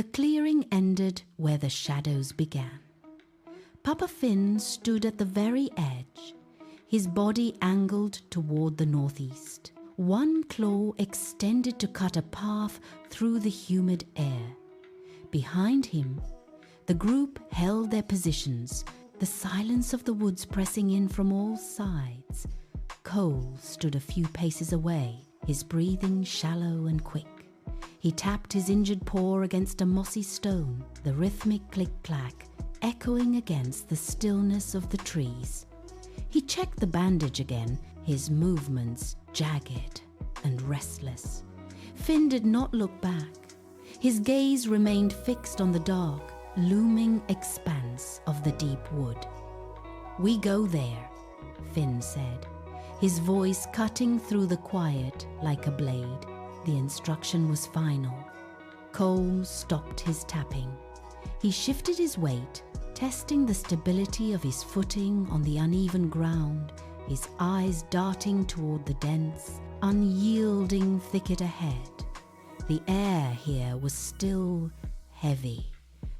The clearing ended where the shadows began. Papa Finn stood at the very edge, his body angled toward the northeast. One claw extended to cut a path through the humid air. Behind him, the group held their positions, the silence of the woods pressing in from all sides. Cole stood a few paces away, his breathing shallow and quick. He tapped his injured paw against a mossy stone, the rhythmic click-clack echoing against the stillness of the trees. He checked the bandage again, his movements jagged and restless. Finn did not look back. His gaze remained fixed on the dark, looming expanse of the deep wood. "We go there," Finn said, his voice cutting through the quiet like a blade. The instruction was final. Cole stopped his tapping. He shifted his weight, testing the stability of his footing on the uneven ground, his eyes darting toward the dense, unyielding thicket ahead. The air here was still heavy,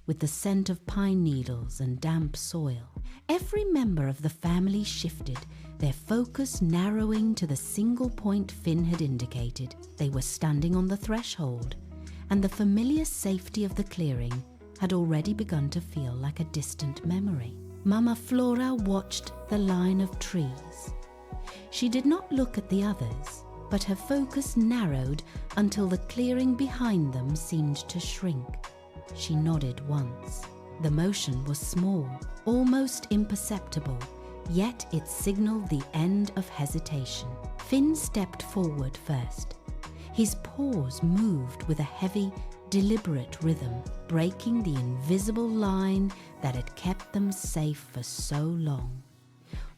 with the scent of pine needles and damp soil. Every member of the family shifted, their focus narrowing to the single point Finn had indicated. They were standing on the threshold, and the familiar safety of the clearing had already begun to feel like a distant memory. Mama Flora watched the line of trees. She did not look at the others, but her focus narrowed until the clearing behind them seemed to shrink. She nodded once. The motion was small, almost imperceptible, yet it signaled the end of hesitation. Finn stepped forward first. His paws moved with a heavy, deliberate rhythm, breaking the invisible line that had kept them safe for so long.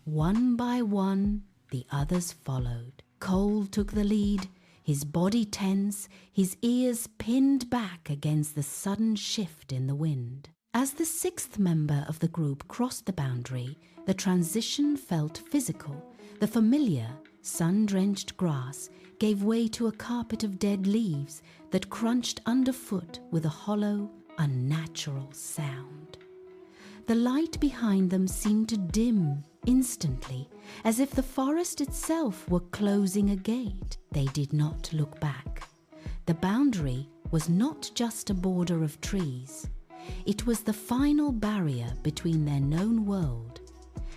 One by one, the others followed. Cole took the lead, his body tense, his ears pinned back against the sudden shift in the wind. As the sixth member of the group crossed the boundary, the transition felt physical. The familiar, sun-drenched grass gave way to a carpet of dead leaves that crunched underfoot with a hollow, unnatural sound. The light behind them seemed to dim instantly, as if the forest itself were closing a gate. They did not look back. The boundary was not just a border of trees. It was the final barrier between their known world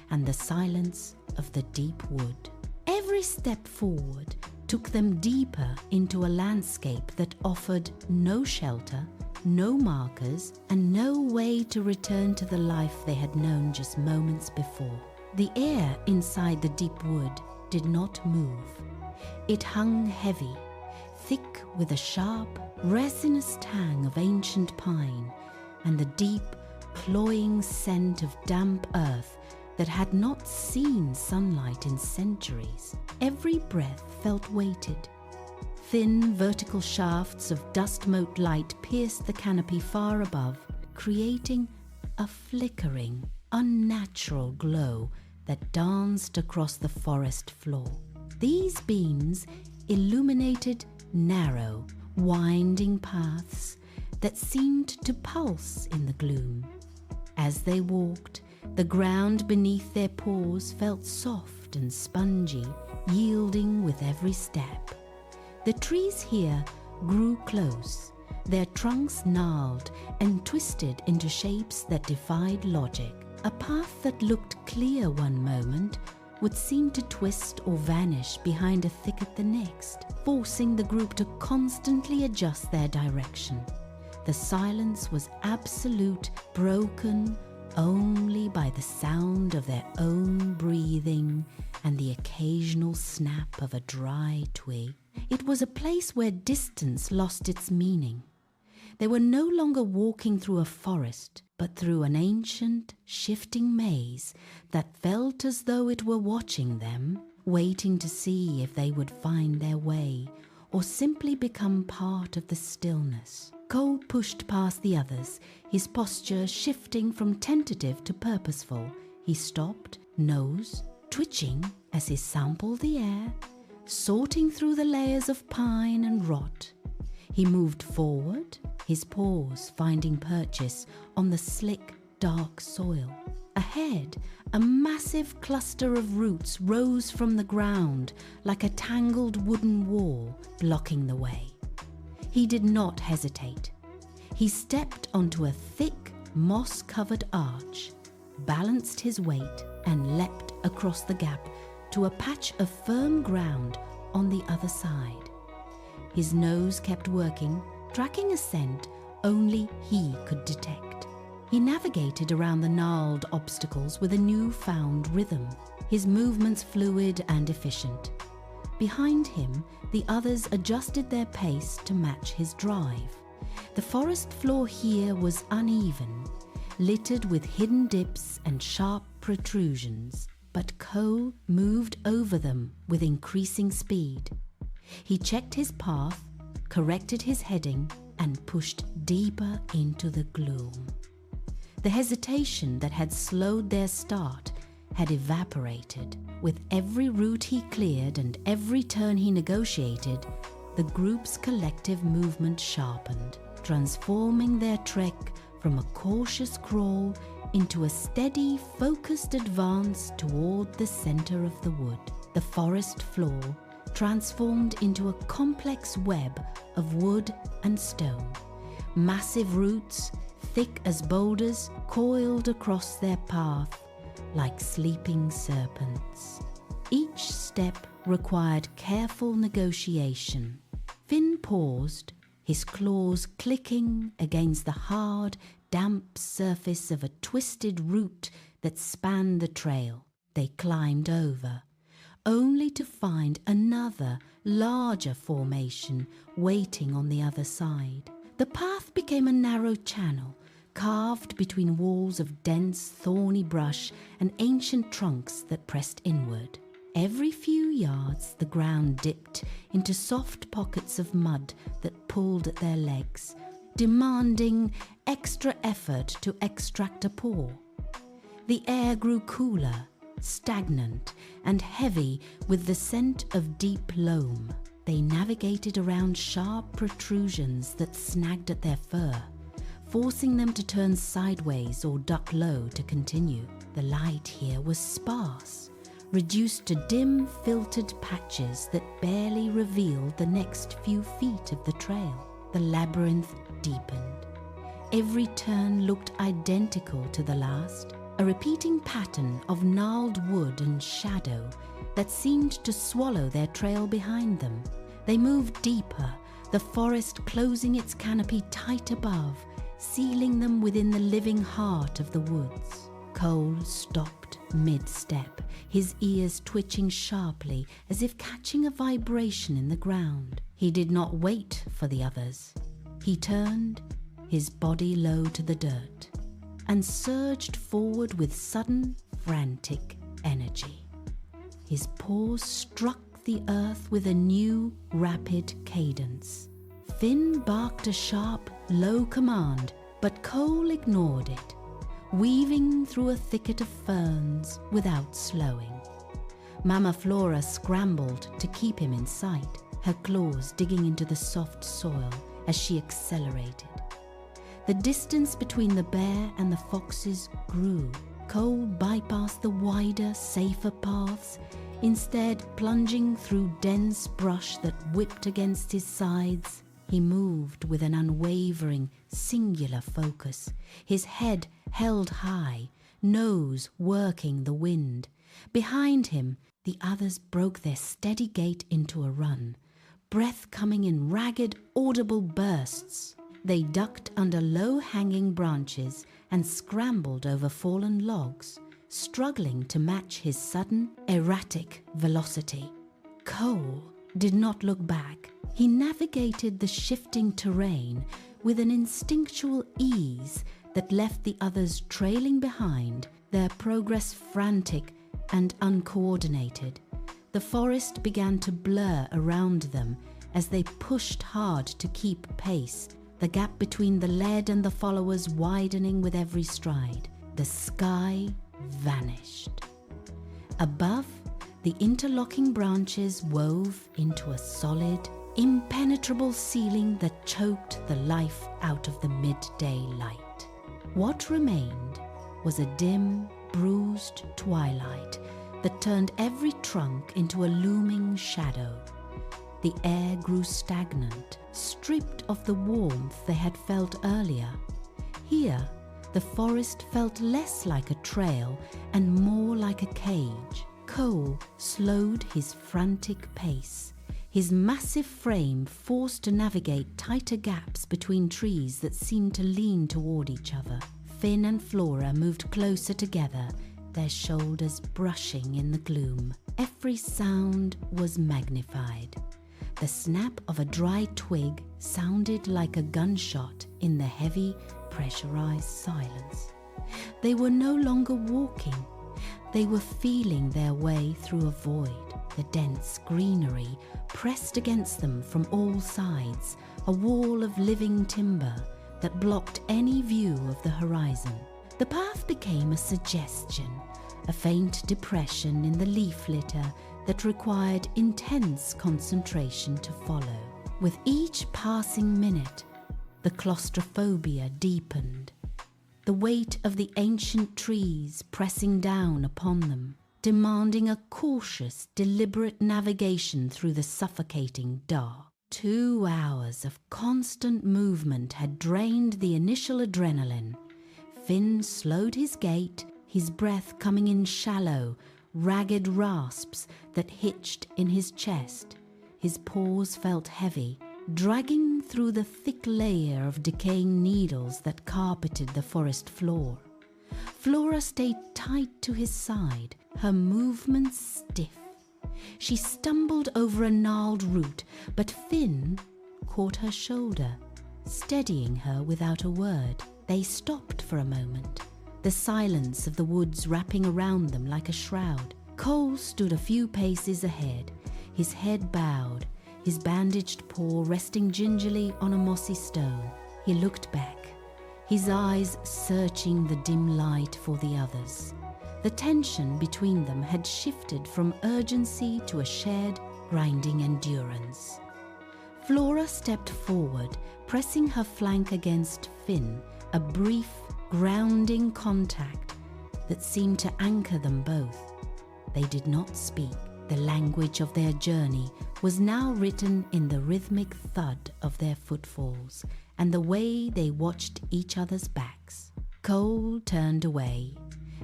and the silence of the deep wood. Every step forward took them deeper into a landscape that offered no shelter, no markers, and no way to return to the life they had known just moments before. The air inside the deep wood did not move. It hung heavy, thick with a sharp, resinous tang of ancient pine and the deep, cloying scent of damp earth that had not seen sunlight in centuries. Every breath felt weighted. Thin, vertical shafts of dust-mote light pierced the canopy far above, creating a flickering, unnatural glow that danced across the forest floor. These beams illuminated narrow, winding paths that seemed to pulse in the gloom. As they walked, the ground beneath their paws felt soft and spongy, yielding with every step. The trees here grew close, their trunks gnarled and twisted into shapes that defied logic. A path that looked clear one moment would seem to twist or vanish behind a thicket the next, forcing the group to constantly adjust their direction. The silence was absolute, broken only by the sound of their own breathing and the occasional snap of a dry twig. It was a place where distance lost its meaning. They were no longer walking through a forest, but through an ancient, shifting maze that felt as though it were watching them, waiting to see if they would find their way or simply become part of the stillness. Cole pushed past the others, his posture shifting from tentative to purposeful. He stopped, nose twitching as he sampled the air, sorting through the layers of pine and rot. He moved forward, his paws finding purchase on the slick, dark soil. Ahead, a massive cluster of roots rose from the ground like a tangled wooden wall, blocking the way. He did not hesitate. He stepped onto a thick, moss-covered arch, balanced his weight, and leapt across the gap to a patch of firm ground on the other side. His nose kept working, tracking a scent only he could detect. He navigated around the gnarled obstacles with a newfound rhythm, his movements fluid and efficient. Behind him, the others adjusted their pace to match his drive. The forest floor here was uneven, littered with hidden dips and sharp protrusions, but Cole moved over them with increasing speed. He checked his path, corrected his heading, and pushed deeper into the gloom. The hesitation that had slowed their start had evaporated. With every route he cleared and every turn he negotiated, the group's collective movement sharpened, transforming their trek from a cautious crawl into a steady, focused advance toward the center of the wood. The forest floor transformed into a complex web of wood and stone. Massive roots, thick as boulders, coiled across their path like sleeping serpents. Each step required careful negotiation. Finn paused, his claws clicking against the hard, damp surface of a twisted root that spanned the trail. They climbed over, only to find another, larger formation waiting on the other side. The path became a narrow channel, carved between walls of dense, thorny brush and ancient trunks that pressed inward. Every few yards, the ground dipped into soft pockets of mud that pulled at their legs, demanding extra effort to extract a paw. The air grew cooler, stagnant, and heavy with the scent of deep loam. They navigated around sharp protrusions that snagged at their fur, forcing them to turn sideways or duck low to continue. The light here was sparse, reduced to dim, filtered patches that barely revealed the next few feet of the trail. The labyrinth deepened. Every turn looked identical to the last, a repeating pattern of gnarled wood and shadow that seemed to swallow their trail behind them. They moved deeper, the forest closing its canopy tight above, sealing them within the living heart of the woods. Cole stopped mid-step, his ears twitching sharply as if catching a vibration in the ground. He did not wait for the others. He turned, his body low to the dirt, and surged forward with sudden, frantic energy. His paws struck the earth with a new, rapid cadence. Finn barked a sharp, low command, but Cole ignored it, weaving through a thicket of ferns without slowing. Mama Flora scrambled to keep him in sight, her claws digging into the soft soil as she accelerated. The distance between the bear and the foxes grew. Cole bypassed the wider, safer paths, instead plunging through dense brush that whipped against his sides. He moved with an unwavering, singular focus, his head held high, nose working the wind. Behind him, the others broke their steady gait into a run, breath coming in ragged, audible bursts. They ducked under low-hanging branches and scrambled over fallen logs, struggling to match his sudden, erratic velocity. Cole did not look back. He navigated the shifting terrain with an instinctual ease that left the others trailing behind, their progress frantic and uncoordinated. The forest began to blur around them as they pushed hard to keep pace, the gap between the lead and the followers widening with every stride. The sky vanished. Above, the interlocking branches wove into a solid, impenetrable ceiling that choked the life out of the midday light. What remained was a dim, bruised twilight that turned every trunk into a looming shadow. The air grew stagnant, stripped of the warmth they had felt earlier. Here, the forest felt less like a trail and more like a cage. Cole slowed his frantic pace, his massive frame forced to navigate tighter gaps between trees that seemed to lean toward each other. Finn and Flora moved closer together, their shoulders brushing in the gloom. Every sound was magnified. The snap of a dry twig sounded like a gunshot in the heavy, pressurized silence. They were no longer walking. They were feeling their way through a void. The dense greenery pressed against them from all sides, a wall of living timber that blocked any view of the horizon. The path became a suggestion, a faint depression in the leaf litter that required intense concentration to follow. With each passing minute, the claustrophobia deepened, the weight of the ancient trees pressing down upon them, demanding a cautious, deliberate navigation through the suffocating dark. 2 hours of constant movement had drained the initial adrenaline. Finn slowed his gait, his breath coming in shallow, ragged rasps that hitched in his chest. His paws felt heavy, dragging through the thick layer of decaying needles that carpeted the forest floor. Flora stayed tight to his side, her movements stiff. She stumbled over a gnarled root, but Finn caught her shoulder, steadying her without a word. They stopped for a moment, the silence of the woods wrapping around them like a shroud. Cole stood a few paces ahead, his head bowed, his bandaged paw resting gingerly on a mossy stone. He looked back, his eyes searching the dim light for the others. The tension between them had shifted from urgency to a shared, grinding endurance. Flora stepped forward, pressing her flank against Finn, a brief, grounding contact that seemed to anchor them both. They did not speak. The language of their journey was now written in the rhythmic thud of their footfalls and the way they watched each other's backs. Cole turned away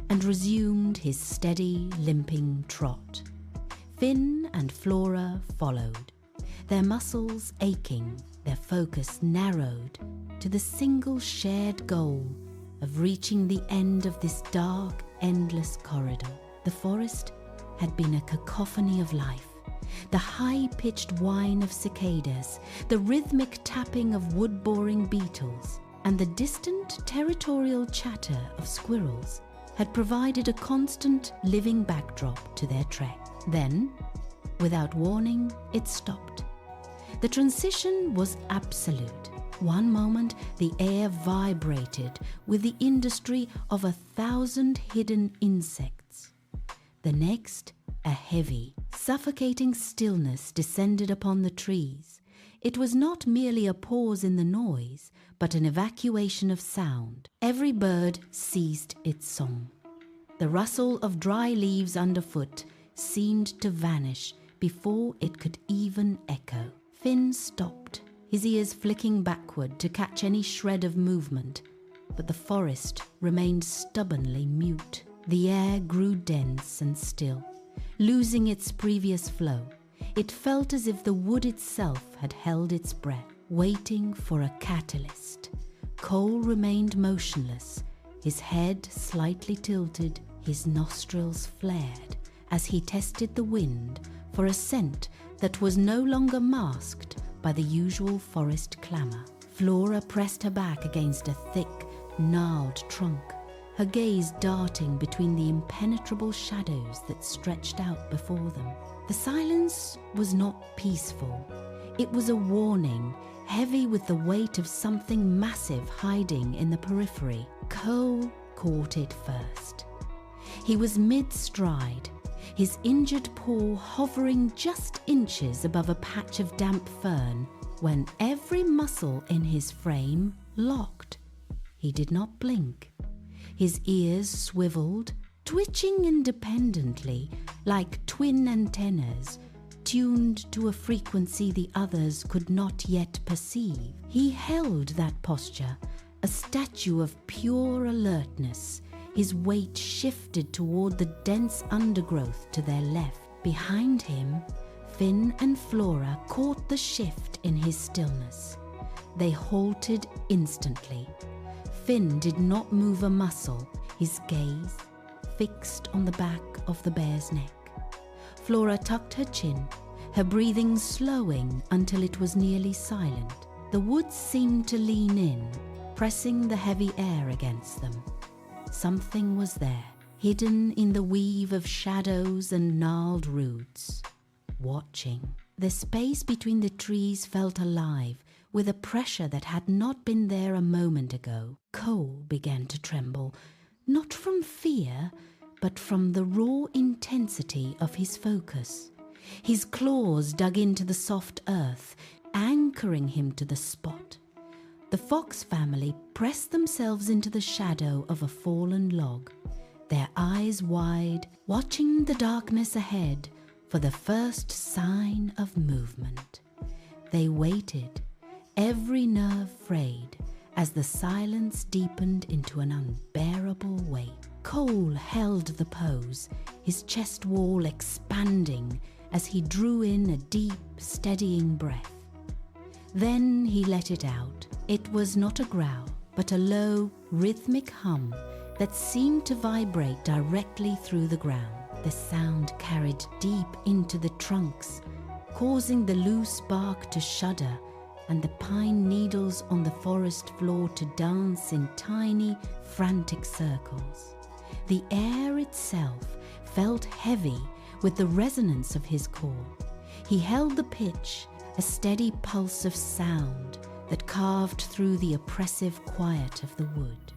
and resumed his steady, limping trot. Finn and Flora followed, their muscles aching, their focus narrowed to the single shared goal of reaching the end of this dark, endless corridor. The forest had been a cacophony of life. The high-pitched whine of cicadas, the rhythmic tapping of wood-boring beetles, and the distant territorial chatter of squirrels had provided a constant living backdrop to their trek. Then, without warning, it stopped. The transition was absolute. One moment, the air vibrated with the industry of 1,000 hidden insects. The next, a heavy, suffocating stillness descended upon the trees. It was not merely a pause in the noise, but an evacuation of sound. Every bird ceased its song. The rustle of dry leaves underfoot seemed to vanish before it could even echo. Finn stopped, his ears flicking backward to catch any shred of movement, but the forest remained stubbornly mute. The air grew dense and still, losing its previous flow. It felt as if the wood itself had held its breath, waiting for a catalyst. Cole remained motionless, his head slightly tilted, his nostrils flared as he tested the wind for a scent that was no longer masked by the usual forest clamor. Flora pressed her back against a thick, gnarled trunk, her gaze darting between the impenetrable shadows that stretched out before them. The silence was not peaceful. It was a warning, heavy with the weight of something massive hiding in the periphery. Cole caught it first. He was mid-stride, his injured paw hovering just inches above a patch of damp fern, when every muscle in his frame locked. He did not blink. His ears swiveled, twitching independently like twin antennas, tuned to a frequency the others could not yet perceive. He held that posture, a statue of pure alertness. His weight shifted toward the dense undergrowth to their left. Behind him, Finn and Flora caught the shift in his stillness. They halted instantly. Finn did not move a muscle, his gaze fixed on the back of the bear's neck. Flora tucked her chin, her breathing slowing until it was nearly silent. The woods seemed to lean in, pressing the heavy air against them. Something was there, hidden in the weave of shadows and gnarled roots, watching. The space between the trees felt alive, with a pressure that had not been there a moment ago. Cole began to tremble, not from fear, but from the raw intensity of his focus. His claws dug into the soft earth, anchoring him to the spot. The fox family pressed themselves into the shadow of a fallen log, their eyes wide, watching the darkness ahead for the first sign of movement. They waited, every nerve frayed, as the silence deepened into an unbearable weight. Cole held the pose, his chest wall expanding as he drew in a deep, steadying breath. Then he let it out. It was not a growl, but a low, rhythmic hum that seemed to vibrate directly through the ground. The sound carried deep into the trunks, causing the loose bark to shudder and the pine needles on the forest floor to dance in tiny, frantic circles. The air itself felt heavy with the resonance of his call. He held the pitch, a steady pulse of sound that carved through the oppressive quiet of the wood.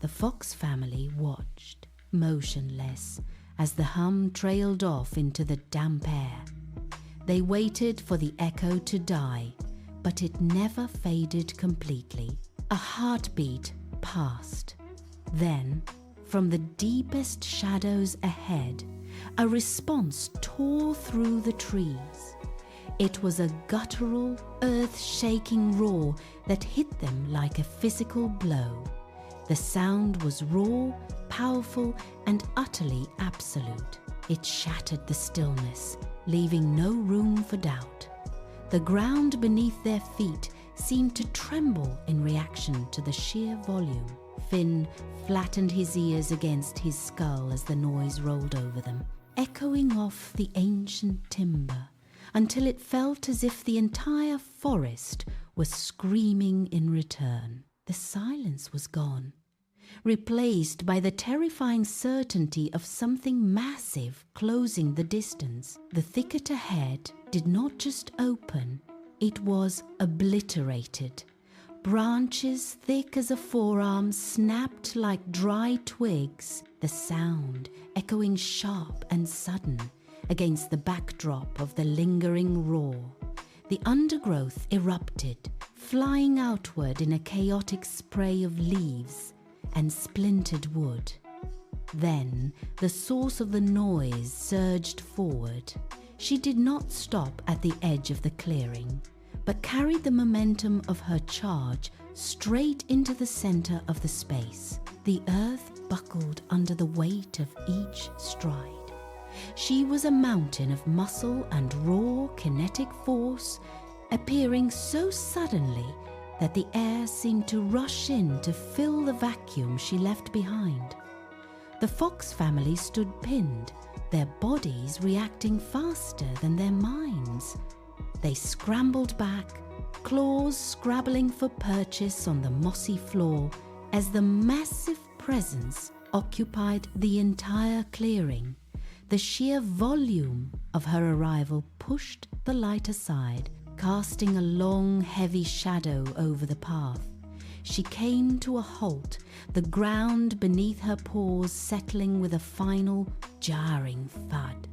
The fox family watched, motionless, as the hum trailed off into the damp air. They waited for the echo to die, but it never faded completely. A heartbeat passed. Then, from the deepest shadows ahead, a response tore through the trees. It was a guttural, earth-shaking roar that hit them like a physical blow. The sound was raw, powerful, and utterly absolute. It shattered the stillness, leaving no room for doubt. The ground beneath their feet seemed to tremble in reaction to the sheer volume. Finn flattened his ears against his skull as the noise rolled over them, echoing off the ancient timber, until it felt as if the entire forest was screaming in return. The silence was gone, replaced by the terrifying certainty of something massive closing the distance. The thicket ahead did not just open, it was obliterated. Branches thick as a forearm snapped like dry twigs, the sound echoing sharp and sudden against the backdrop of the lingering roar. The undergrowth erupted, flying outward in a chaotic spray of leaves and splintered wood. Then the source of the noise surged forward. She did not stop at the edge of the clearing, but carried the momentum of her charge straight into the center of the space. The earth buckled under the weight of each stride. She was a mountain of muscle and raw kinetic force, appearing so suddenly that the air seemed to rush in to fill the vacuum she left behind. The fox family stood pinned, their bodies reacting faster than their minds. They scrambled back, claws scrabbling for purchase on the mossy floor as the massive presence occupied the entire clearing. The sheer volume of her arrival pushed the light aside, casting a long, heavy shadow over the path. She came to a halt, the ground beneath her paws settling with a final, jarring thud.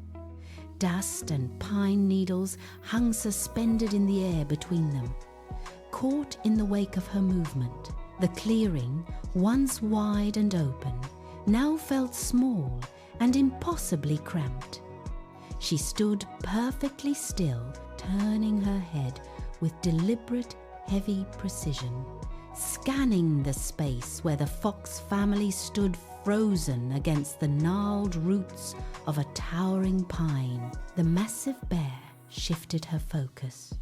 Dust and pine needles hung suspended in the air between them. Caught in the wake of her movement, the clearing, once wide and open, now felt small and impossibly cramped. She stood perfectly still, turning her head with deliberate, heavy precision, scanning the space where the fox family stood frozen against the gnarled roots of a towering pine. The massive bear shifted her focus.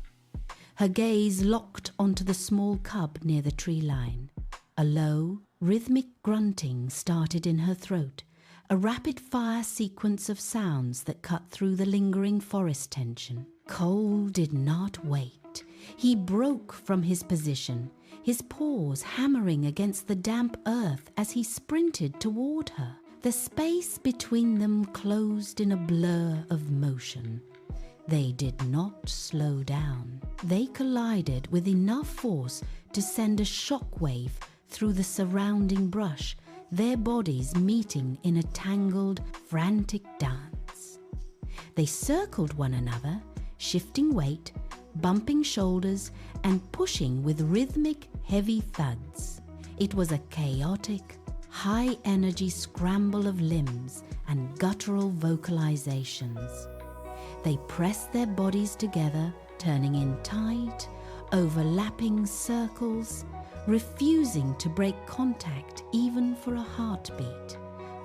Her gaze locked onto the small cub near the tree line. A low, rhythmic grunting started in her throat, a rapid-fire sequence of sounds that cut through the lingering forest tension. Cole did not wait. He broke from his position, his paws hammering against the damp earth as he sprinted toward her. The space between them closed in a blur of motion. They did not slow down. They collided with enough force to send a shockwave through the surrounding brush, their bodies meeting in a tangled, frantic dance. They circled one another, shifting weight, bumping shoulders, and pushing with rhythmic, heavy thuds. It was a chaotic, high-energy scramble of limbs and guttural vocalizations. They pressed their bodies together, turning in tight, overlapping circles, refusing to break contact even for a heartbeat.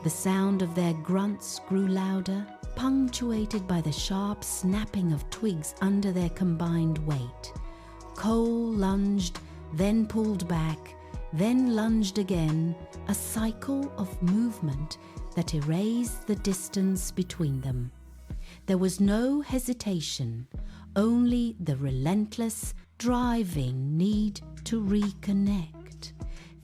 The sound of their grunts grew louder, punctuated by the sharp snapping of twigs under their combined weight. Cole lunged, then pulled back, then lunged again, a cycle of movement that erased the distance between them. There was no hesitation, only the relentless, driving need to reconnect.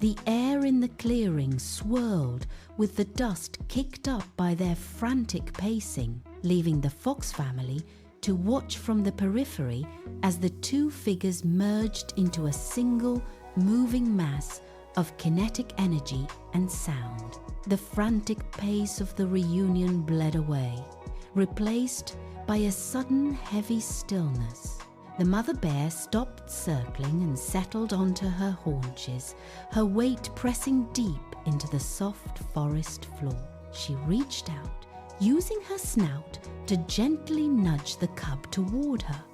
The air in the clearing swirled with the dust kicked up by their frantic pacing, leaving the fox family to watch from the periphery as the two figures merged into a single, moving mass of kinetic energy and sound. The frantic pace of the reunion bled away, replaced by a sudden heavy stillness. The mother bear stopped circling and settled onto her haunches, her weight pressing deep into the soft forest floor. She reached out, using her snout to gently nudge the cub toward her.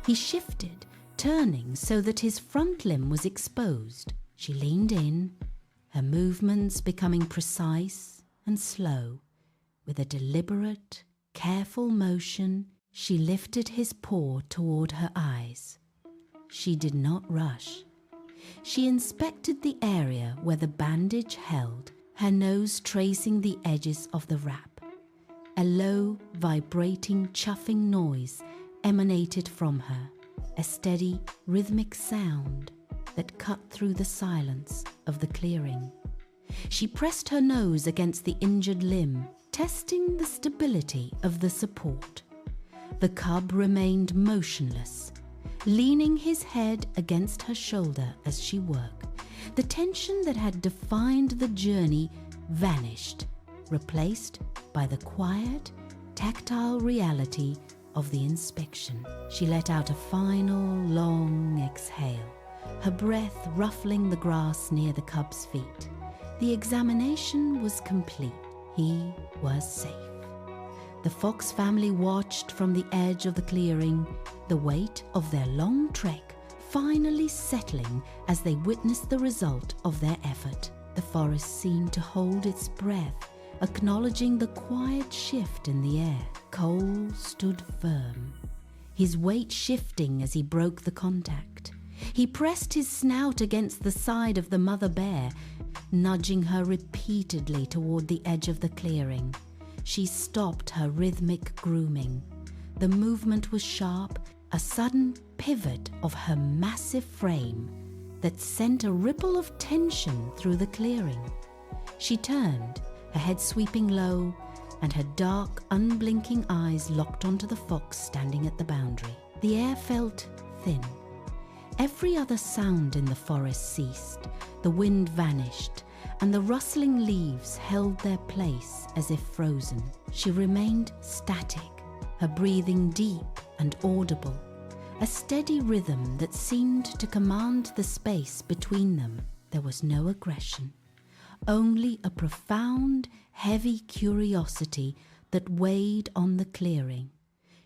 He shifted, turning so that his front limb was exposed. She leaned in, her movements becoming precise and slow. With a deliberate, careful motion, she lifted his paw toward her eyes. She did not rush. She inspected the area where the bandage held, her nose tracing the edges of the wrap. A low, vibrating, chuffing noise emanated from her, a steady, rhythmic sound that cut through the silence of the clearing. She pressed her nose against the injured limb, testing the stability of the support. The cub remained motionless, leaning his head against her shoulder as she worked. The tension that had defined the journey vanished, replaced by the quiet, tactile reality of the inspection. She let out a final, long exhale, her breath ruffling the grass near the cub's feet. The examination was complete. He was safe. The fox family watched from the edge of the clearing, the weight of their long trek finally settling as they witnessed the result of their effort. The forest seemed to hold its breath, acknowledging the quiet shift in the air. Cole stood firm, his weight shifting as he broke the contact. He pressed his snout against the side of the mother bear, nudging her repeatedly toward the edge of the clearing. She stopped her rhythmic grooming. The movement was sharp, a sudden pivot of her massive frame that sent a ripple of tension through the clearing. She turned, her head sweeping low, and her dark, unblinking eyes locked onto the fox standing at the boundary. The air felt thin. Every other sound in the forest ceased. The wind vanished, and the rustling leaves held their place as if frozen. She remained static, her breathing deep and audible, a steady rhythm that seemed to command the space between them. There was no aggression, only a profound, heavy curiosity that weighed on the clearing.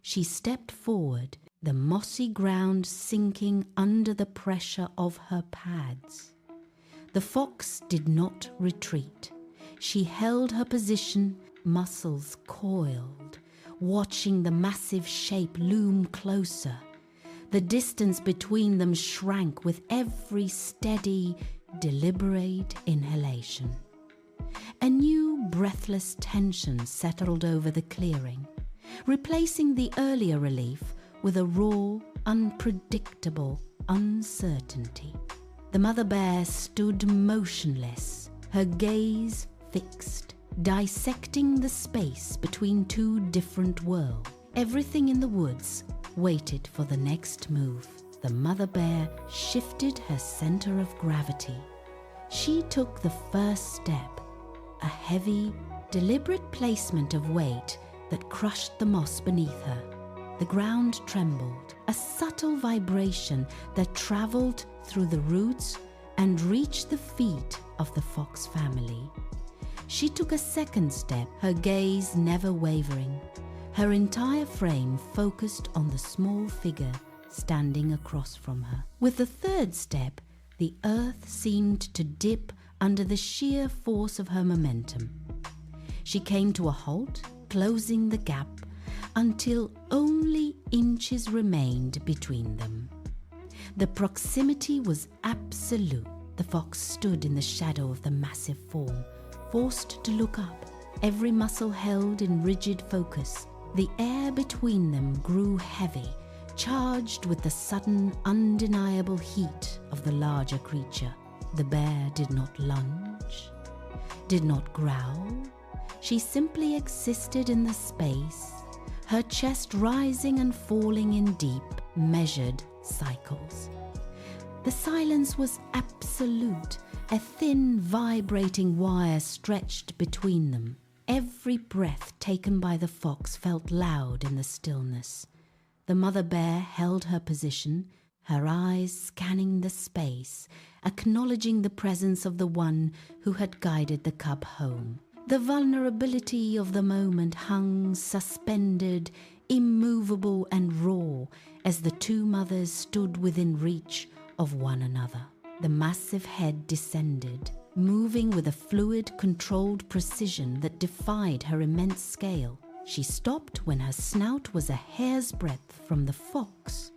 She stepped forward, the mossy ground sinking under the pressure of her pads. The fox did not retreat. She held her position, muscles coiled, watching the massive shape loom closer. The distance between them shrank with every steady, deliberate inhalation. A new breathless tension settled over the clearing, replacing the earlier relief with a raw, unpredictable uncertainty. The mother bear stood motionless, her gaze fixed, dissecting the space between two different worlds. Everything in the woods waited for the next move. The mother bear shifted her center of gravity. She took the first step, a heavy, deliberate placement of weight that crushed the moss beneath her. The ground trembled, a subtle vibration that traveled through the roots and reached the feet of the fox family. She took a second step, her gaze never wavering, her entire frame focused on the small figure standing across from her. With the third step, the earth seemed to dip under the sheer force of her momentum. She came to a halt, closing the gap until only inches remained between them. The proximity was absolute. The fox stood in the shadow of the massive form, forced to look up, every muscle held in rigid focus. The air between them grew heavy, charged with the sudden, undeniable heat of the larger creature. The bear did not lunge, did not growl. She simply existed in the space, her chest rising and falling in deep, measured cycles. The silence was absolute, a thin, vibrating wire stretched between them. Every breath taken by the fox felt loud in the stillness. The mother bear held her position, her eyes scanning the space, acknowledging the presence of the one who had guided the cub home. The vulnerability of the moment hung suspended, immovable and raw, as the two mothers stood within reach of one another. The massive head descended, moving with a fluid, controlled precision that defied her immense scale. She stopped when her snout was a hair's breadth from the fox.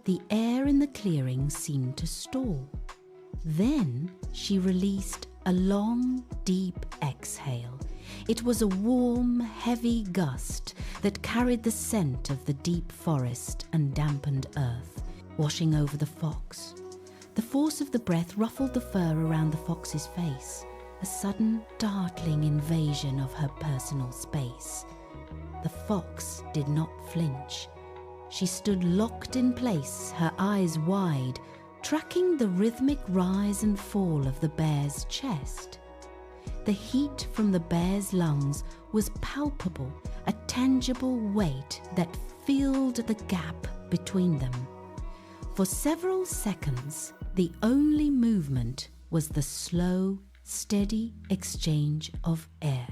The air in the clearing seemed to stall. Then she released a long, deep exhale. It was a warm, heavy gust that carried the scent of the deep forest and dampened earth, washing over the fox. The force of the breath ruffled the fur around the fox's face, a sudden, startling invasion of her personal space. The fox did not flinch. She stood locked in place, her eyes wide, tracking the rhythmic rise and fall of the bear's chest. The heat from the bear's lungs was palpable, a tangible weight that filled the gap between them. For several seconds, the only movement was the slow, steady exchange of air.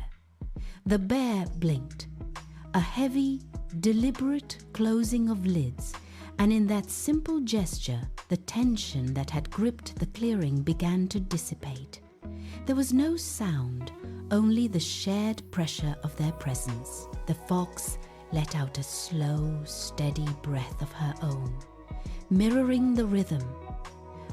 The bear blinked, a heavy, deliberate closing of lids, and in that simple gesture, the tension that had gripped the clearing began to dissipate. There was no sound, only the shared pressure of their presence. The fox let out a slow, steady breath of her own, mirroring the rhythm.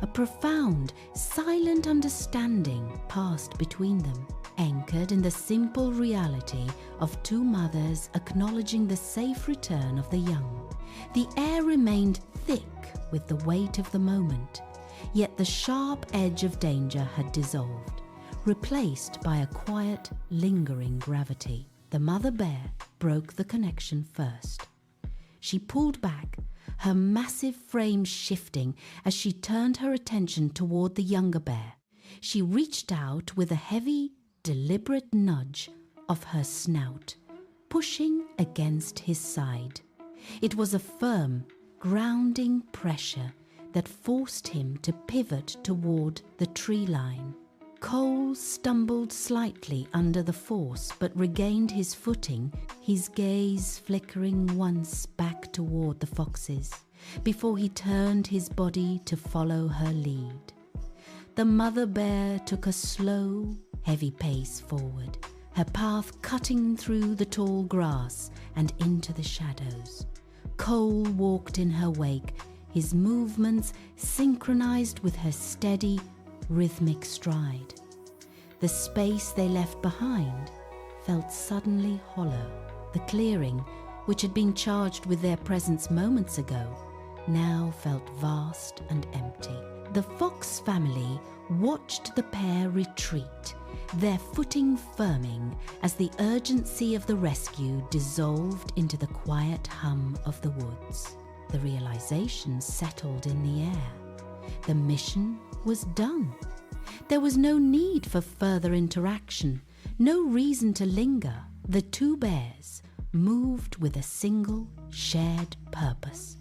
A profound, silent understanding passed between them, anchored in the simple reality of two mothers acknowledging the safe return of the young. The air remained thick with the weight of the moment, yet the sharp edge of danger had dissolved, replaced by a quiet, lingering gravity. The mother bear broke the connection first. She pulled back, her massive frame shifting as she turned her attention toward the younger bear. She reached out with a heavy, deliberate nudge of her snout, pushing against his side. It was a firm, grounding pressure that forced him to pivot toward the tree line. Cole stumbled slightly under the force but regained his footing, his gaze flickering once back toward the foxes, before he turned his body to follow her lead. The mother bear took a slow, heavy pace forward, her path cutting through the tall grass and into the shadows. Cole walked in her wake, his movements synchronized with her steady, rhythmic stride. The space they left behind felt suddenly hollow. The clearing, which had been charged with their presence moments ago, now felt vast and empty. The fox family watched the pair retreat, their footing firming as the urgency of the rescue dissolved into the quiet hum of the woods. The realization settled in the air. The mission was done. There was no need for further interaction, no reason to linger. The two bears moved with a single, shared purpose,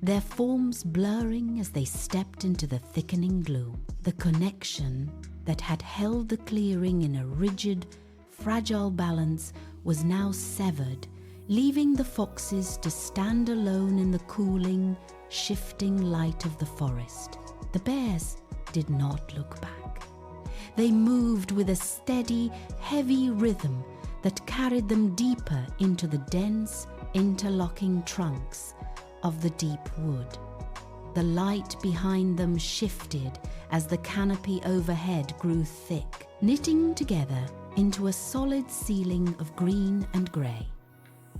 their forms blurring as they stepped into the thickening gloom. The connection that had held the clearing in a rigid, fragile balance was now severed, leaving the foxes to stand alone in the cooling, shifting light of the forest. The bears did not look back. They moved with a steady, heavy rhythm that carried them deeper into the dense, interlocking trunks of the deep wood. The light behind them shifted as the canopy overhead grew thick, knitting together into a solid ceiling of green and grey.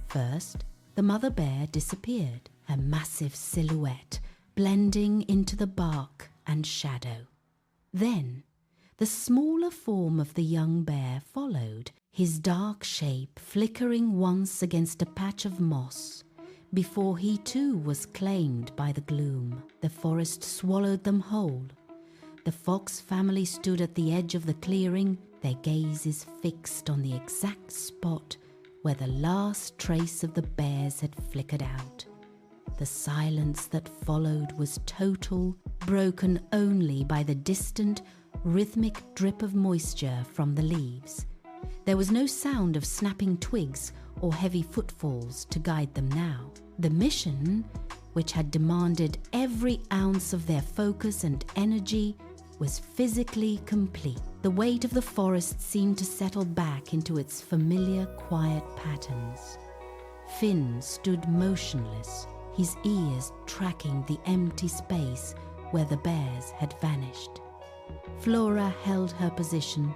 First, the mother bear disappeared, her massive silhouette blending into the bark and shadow. Then, the smaller form of the young bear followed, his dark shape flickering once against a patch of moss, before he too was claimed by the gloom. The forest swallowed them whole. The fox family stood at the edge of the clearing, their gazes fixed on the exact spot where the last trace of the bears had flickered out. The silence that followed was total, broken only by the distant, rhythmic drip of moisture from the leaves. There was no sound of snapping twigs or heavy footfalls to guide them now. The mission, which had demanded every ounce of their focus and energy, was physically complete. The weight of the forest seemed to settle back into its familiar, quiet patterns. Finn stood motionless, his ears tracking the empty space where the bears had vanished. Flora held her position,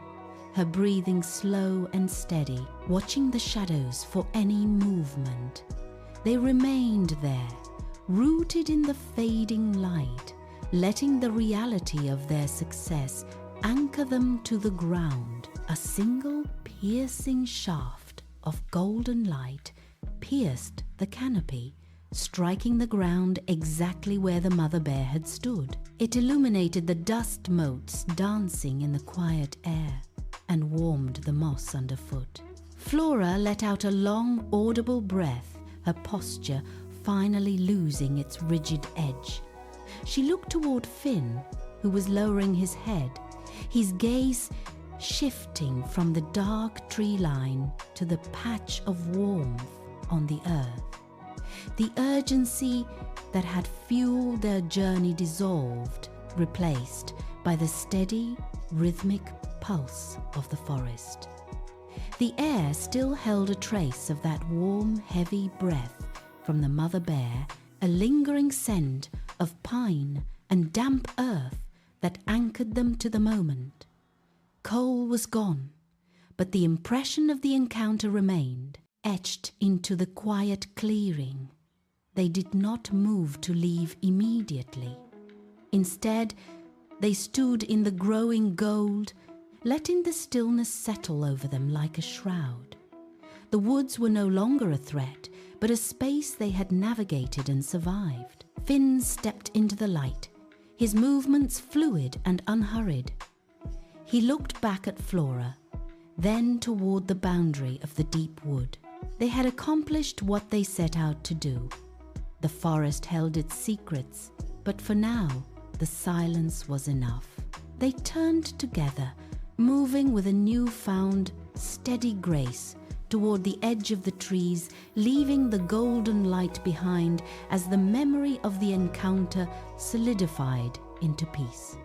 her breathing slow and steady, watching the shadows for any movement. They remained there, rooted in the fading light, letting the reality of their success anchor them to the ground. A single piercing shaft of golden light pierced the canopy, striking the ground exactly where the mother bear had stood. It illuminated the dust motes dancing in the quiet air and warmed the moss underfoot. Flora let out a long, audible breath, her posture finally losing its rigid edge. She looked toward Finn, who was lowering his head, his gaze shifting from the dark tree line to the patch of warmth on the earth. The urgency that had fueled their journey dissolved, replaced by the steady, rhythmic pulse of the forest. The air still held a trace of that warm, heavy breath from the mother bear, a lingering scent of pine and damp earth that anchored them to the moment. Cole was gone, but the impression of the encounter remained, etched into the quiet clearing. They did not move to leave immediately. Instead, they stood in the growing gold, letting the stillness settle over them like a shroud. The woods were no longer a threat, but a space they had navigated and survived. Finn stepped into the light, his movements fluid and unhurried. He looked back at Flora, then toward the boundary of the deep wood. They had accomplished what they set out to do. The forest held its secrets, but for now, the silence was enough. They turned together, moving with a newfound, steady grace toward the edge of the trees, leaving the golden light behind as the memory of the encounter solidified into peace.